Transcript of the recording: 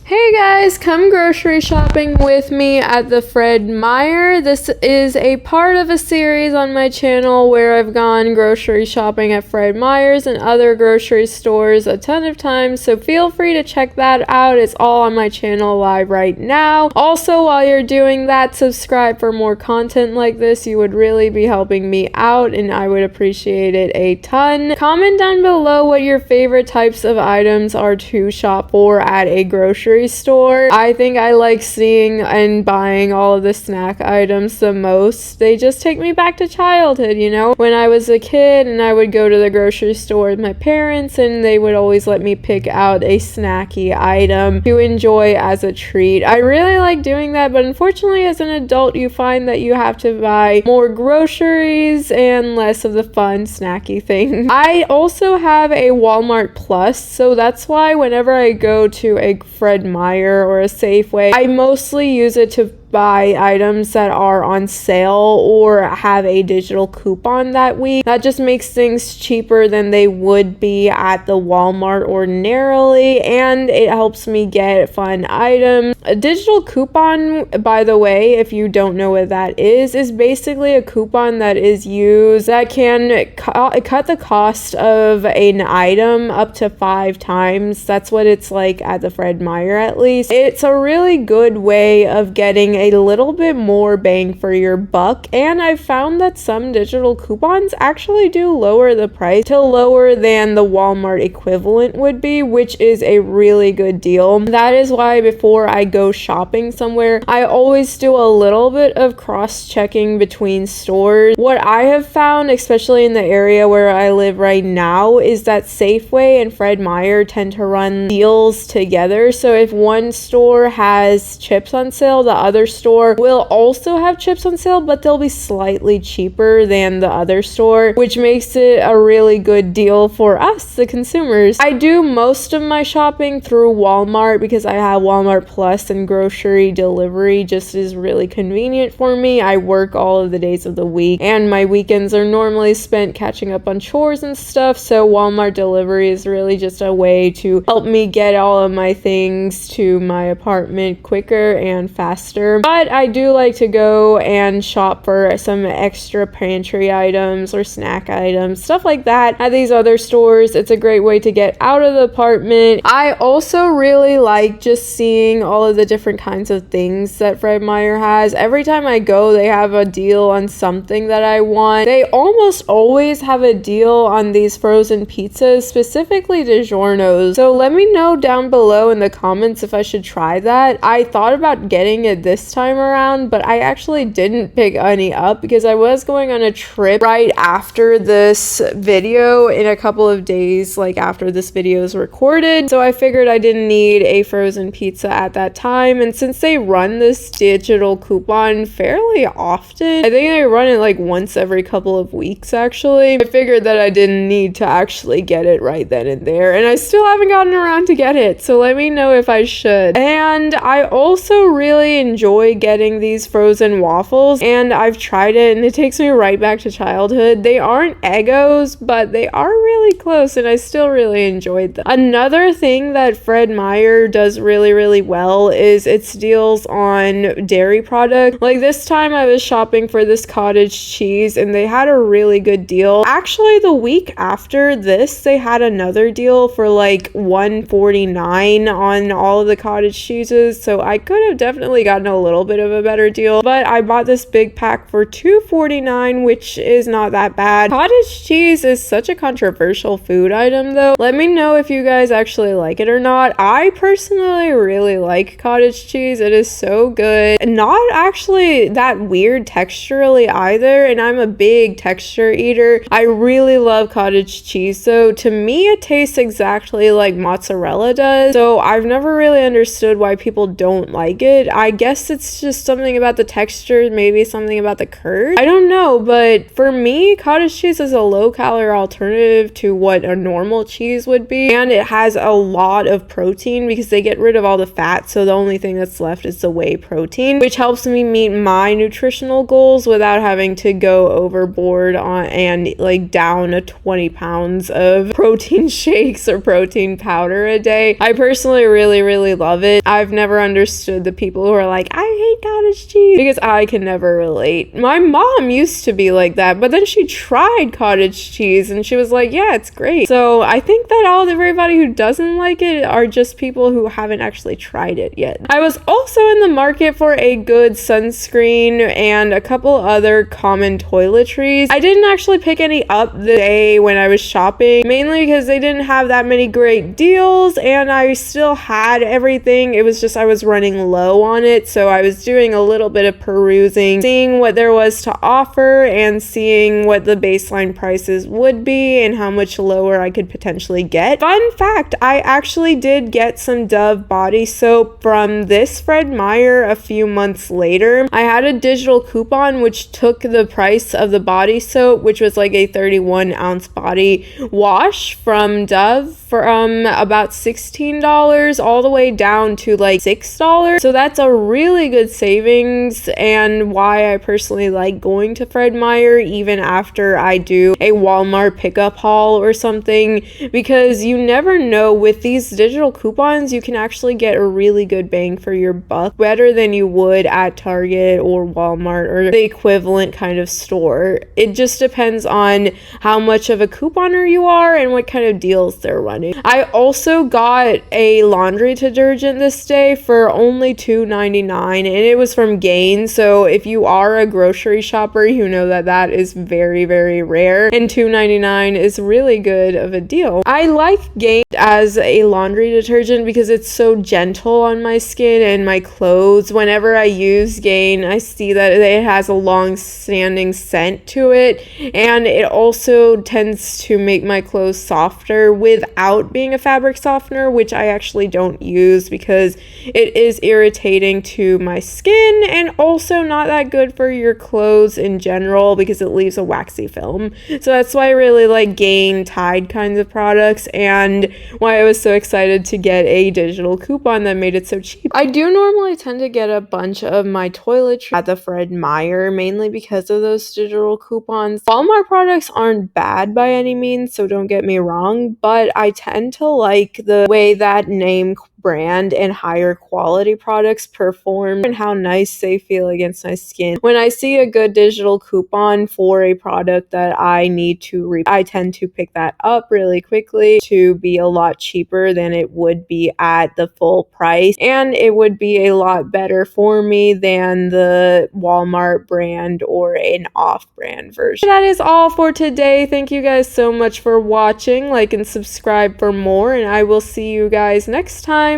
Hey guys, come grocery shopping with me at the Fred Meyer. This is a part of a series on my channel where I've gone grocery shopping at Fred Meyer's and other grocery stores a ton of times, so feel free to check that out. It's all on my channel live right now. Also, while you're doing that, subscribe for more content like this. You would really be helping me out and I would appreciate it a ton. Comment down below what your favorite types of items are to shop for at a grocery store. I think I like seeing and buying all of the snack items the most. They just take me back to childhood, you know, when I was a kid and I would go to the grocery store with my parents and they would always let me pick out a snacky item to enjoy as a treat. I really like doing that, but unfortunately as an adult you find that you have to buy more groceries and less of the fun snacky things. I also have a Walmart Plus, so that's why whenever I go to a Fred Meyer or a Safeway, I mostly use it to buy items that are on sale or have a digital coupon that week. That just makes things cheaper than they would be at the Walmart ordinarily, and it helps me get fun items. A digital coupon, by the way, if you don't know what that is basically a coupon that is used that can cut the cost of an item up to 5 times. That's what it's like at the Fred Meyer, at least. It's a really good way of getting a little bit more bang for your buck, and I've found that some digital coupons actually do lower the price to lower than the Walmart equivalent would be, which is a really good deal. That is why before I go shopping somewhere, I always do a little bit of cross-checking between stores. What I have found, especially in the area where I live right now, is that Safeway and Fred Meyer tend to run deals together. So if one store has chips on sale, the other store will also have chips on sale, but they'll be slightly cheaper than the other store, which makes it a really good deal for us, the consumers. I do most of my shopping through Walmart because I have Walmart Plus, and grocery delivery just is really convenient for me. I work all of the days of the week and my weekends are normally spent catching up on chores and stuff, so Walmart delivery is really just a way to help me get all of my things to my apartment quicker and faster. But I do like to go and shop for some extra pantry items or snack items, stuff like that at these other stores. It's a great way to get out of the apartment. I also really like just seeing all of the different kinds of things that Fred Meyer has. Every time I go, they have a deal on something that I want. They almost always have a deal on these frozen pizzas, specifically DiGiorno's. So let me know down below in the comments if I should try that. I thought about getting it this time around, but I actually didn't pick any up because I was going on a trip right after this video, in a couple of days like after this video is recorded, so I figured I didn't need a frozen pizza at that time. And since they run this digital coupon fairly often, I think they run it like once every couple of weeks actually, I figured that I didn't need to actually get it right then and there, and I still haven't gotten around to get it, so let me know if I should. And I also really enjoy getting these frozen waffles, and I've tried it and it takes me right back to childhood. They aren't Eggos, but they are really close and I still really enjoyed them. Another thing that Fred Meyer does really well is its deals on dairy products. Like this time I was shopping for this cottage cheese and they had a really good deal. Actually, the week after this they had another deal for like $1.49 on all of the cottage cheeses, so I could have definitely gotten a little bit of a better deal, but I bought this big pack for $2.49, which is not that bad. Cottage cheese is such a controversial food item though. Let me know if you guys actually like it or not. I personally really like cottage cheese. It is so good. Not actually that weird texturally either, and I'm a big texture eater. I really love cottage cheese, so to me it tastes exactly like mozzarella does, so I've never really understood why people don't like it. I guess it's just something about the texture, maybe something about the curd. I don't know, but for me, cottage cheese is a low-calorie alternative to what a normal cheese would be, and it has a lot of protein because they get rid of all the fat, so the only thing that's left is the whey protein, which helps me meet my nutritional goals without having to go overboard on and like down a 20 pounds of protein shakes or protein powder a day. I personally really love it. I've never understood the people who are like, I hate cottage cheese, because I can never relate. My mom used to be like that, but then she tried cottage cheese and she was like, yeah, it's great. So I think that everybody who doesn't like it are just people who haven't actually tried it yet. I was also in the market for a good sunscreen and a couple other common toiletries. I didn't actually pick any up the day when I was shopping, mainly because they didn't have that many great deals and I still had everything. It was just I was running low on it, so I was doing a little bit of perusing, seeing what there was to offer and seeing what the baseline prices would be and how much lower I could potentially get. Fun fact, I actually did get some Dove body soap from this Fred Meyer a few months later. I had a digital coupon which took the price of the body soap, which was like a 31-ounce body wash from Dove, from about $16 all the way down to like $6. So that's a really good savings, and why I personally like going to Fred Meyer even after I do a Walmart pickup haul or something, because you never know, with these digital coupons you can actually get a really good bang for your buck, better than you would at Target or Walmart or the equivalent kind of store. It just depends on how much of a couponer you are and what kind of deals they're running. I also got a laundry detergent this day for only $2.99, and it was from Gain. So if you are a grocery shopper, you know that that is very rare, and $2.99 is really good of a deal. I like Gain as a laundry detergent because it's so gentle on my skin and my clothes. Whenever I use Gain, I see that it has a long-standing scent to it, and it also tends to make my clothes softer without being a fabric softener, which I actually don't use because it is irritating to my skin and also not that good for your clothes in general because it leaves a waxy film. So that's why I really like Gain Tide kinds of products, and why I was so excited to get a digital coupon that made it so cheap. I do normally tend to get a bunch of my toiletries at the Fred Meyer, mainly because of those digital coupons. Walmart products aren't bad by any means, so don't get me wrong, but I tend to like the way that name brand and higher quality products perform and how nice they feel against my skin. When I see a good digital coupon for a product that I need to I tend to pick that up really quickly to be a lot cheaper than it would be at the full price, and it would be a lot better for me than the Walmart brand or an off-brand version. That is all for today. Thank you guys so much for watching. Like and subscribe for more, and I will see you guys next time.